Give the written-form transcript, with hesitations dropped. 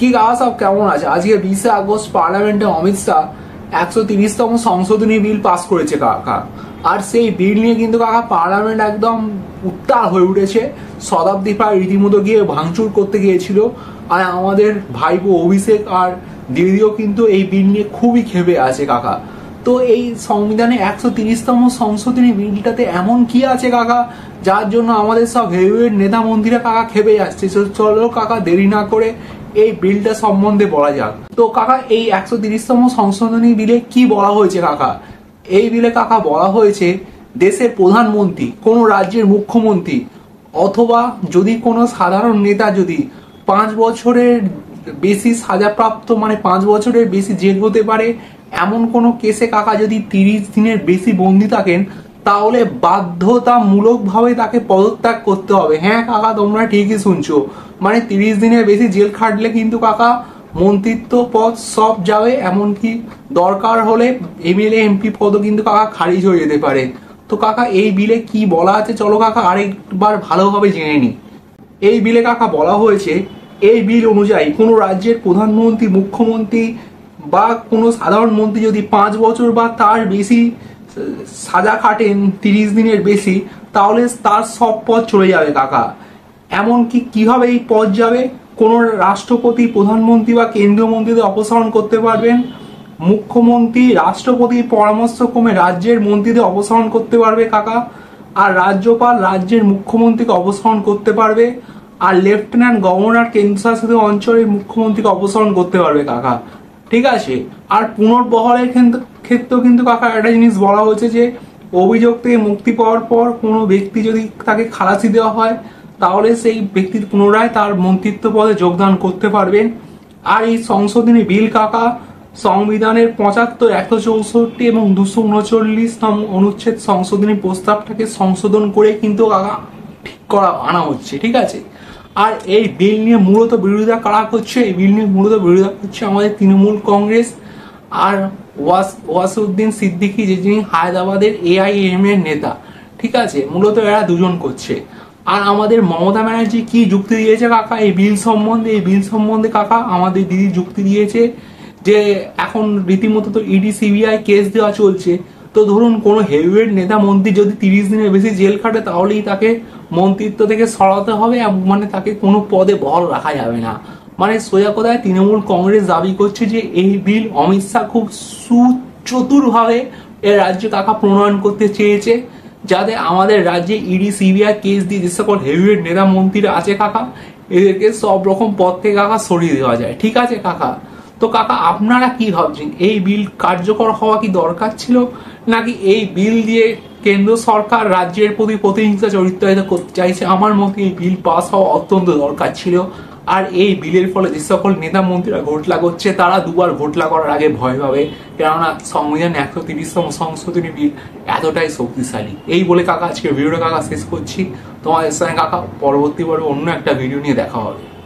কি কাকা সব কেমন আছে? আজকে 20 আগস্ট পার্লামেন্টে অমিত শাহ 130তম সংশোধনী বিল পাস করেছে কাকা। আর সেই বিল নিয়ে কিন্তু কাকা পার্লামেন্ট একদম উত্তাল হয়ে উঠেছে। শতাব্দী প্রায় রীতিমতো গিয়ে ভাঙচুর করতে গিয়েছিল। আর আমাদের ভাইপো অভিষেক আর দিদিও কিন্তু এই বিল নিয়ে খুবই ক্ষেপে আছে কাকা। তো এই সংবিধানে 130তম সংশোধনী বিলটাতে এমন কি আছে কাকা, যার জন্য আমাদের সব হেভিওয়েট নেতা মন্ত্রীরা কাকা খেপে যাচ্ছে। চলো কাকা দেরি না করে এই বিলটা সম্বন্ধে বলা যাক। তো কাকা এই 130তম সংশোধনী বিলে কি বলা হয়েছে কাকা? এই বিলে কাকা বলা হয়েছে দেশের প্রধানমন্ত্রী, কোন রাজ্যের মুখ্যমন্ত্রী অথবা যদি কোনো সাধারণ নেতা যদি 5 বছরের বেশি সাজাপ্রাপ্ত, মানে 5 বছরের বেশি জেল হতে পারে এমন কোনো কেসে কাকা যদি 30 দিনের বেশি বন্দী থাকেন, তাহলে বাধ্যতামূলকভাবে তাকে পদত্যাগ করতে হবে। হ্যাঁ কাকা, তোমরা ঠিকই শুনছো, মানে 30 দিনের বেশি জেল খাটলে কিন্তু কাকা মন্ত্রিত্ব পদ সব যাবে, এমনকি দরকার হলে এমএলএ এমপি পদও কিন্তু কাকা খারিজ হয়ে যেতে পারে। তো কাকা এই বিলে কি বলা আছে চলো কাকা আরেকবার ভালোভাবে জেনে নি। এই বিলে কাকা বলা হয়েছে, এই বিল অনুযায়ী কোনো রাজ্যের প্রধানমন্ত্রী, মুখ্যমন্ত্রী বা কোনো সাধারণ মন্ত্রী যদি 5 বছর বা তার বেশি সাজা খাটেন 30 দিনের বেশি, তাহলে তার সব পদ চলে যাবে কাকা। এমনকি কিভাবে এই পদ যাবে? কোনো রাষ্ট্রপতি, প্রধানমন্ত্রী বা কেন্দ্রীয় মন্ত্রীদের অপসারণ করতে পারবেন, মুখ্যমন্ত্রী রাষ্ট্রপতির পরামর্শক্রমে রাজ্যের মন্ত্রীদের অপসারণ করতে পারবে কাকা, আর রাজ্যপাল রাজ্যের মুখ্যমন্ত্রীকে অপসারণ করতে পারবে, আর লেফটেন্যান্ট গভর্নর কেন্দ্রশাসিত অঞ্চলের মুখ্যমন্ত্রীকে অপসারণ করতে পারবে কাকা। ঠিক আছে। আর পুনর্বহালের ক্ষেত্রেও কিন্তু কাকা একটা জিনিস বলা হয়েছে যে অভিযোগ থেকে মুক্তি পাওয়ার পর কোনো ব্যক্তি যদি তাকে খালাসি দেওয়া হয়, তাহলে সেই ব্যক্তি পুনরায় তার মন্ত্রিত্ব পদে যোগদান করতে পারবেন। আর এই সংশোধনী বিল কাকা সংবিধানের 75, 164 এবং 239 অনুচ্ছেদ সংশোধনী প্রস্তাবটাকে সংশোধন করে কিন্তু কাকা ঠিক করা আনা হচ্ছে। ঠিক আছে। আর এই বিল নিয়ে মূলত বিরোধিতা কারা করছে? এই বিল নিয়ে মূলত বিরোধিতা করছে আমাদের তৃণমূল কংগ্রেস আর ওয়াসিউদ্দিন সিদ্দিকী, যিনি হায়দ্রাবাদের AIAM এর নেতা। ঠিক আছে, মূলত এরা দুজন করছে। আর আমাদের মমতা ব্যানার্জি কি যুক্তি দিয়েছে কাকা এই বিল সম্বন্ধে? এই বিল সম্বন্ধে কাকা আমাদের দিদি যুক্তি দিয়েছে যে এখন রীতিমতো তো ED CBI কেস দেওয়া চলছে। তো ধরুন কোনো হেভিওয়েট নেতা মন্ত্রী যদি 30 দিনের বেশি জেল খাটে, তাহলেই তাকে মন্ত্রিত্ব থেকে সরাতে হবে, মানে তাকে কোনো পদে বহাল রাখা যাবে না। মানে সোজা কথায় তৃণমূল কংগ্রেস দাবি করছে যে এই বিল অমিত শাহ খুব সুচতুরভাবে এর রাজ্যে কাকা প্রণয়ন করতে চেয়েছে, যাতে আমাদের রাজ্যে ED CBI কেস দিয়ে যে সকল হেভিওয়েট নেতা মন্ত্রীরা আছে কাকা, এদেরকে সব রকম পদ থেকে কাকা সরিয়ে দেওয়া যায়। ঠিক আছে কাকা। তো কাকা আপনারা কি ভাবছেন, এই বিল কার্যকর হওয়া কি দরকার ছিল, নাকি এই বিল দিয়ে কেন্দ্র সরকার রাজ্যের প্রতি প্রতিহিংসা চরিত্রায়িত করতে চাইছে? আমার মতে এই বিল পাস হওয়া অত্যন্ত দরকার ছিল। আর এই বিলের ফলে যে সকল নেতা মন্ত্রীরা ঘোটলা করছে, তারা দুবার ঘোটলা করার আগে ভয় পাবে, কেননা সংবিধান 130তম সংশোধনী বিল এতটাই শক্তিশালী। এই বলে কাকা আজকে ভিডিওটা কাকা শেষ করছি। তোমাদের সঙ্গে কাকা পরবর্তী পর্বে অন্য একটা ভিডিও নিয়ে দেখা হবে।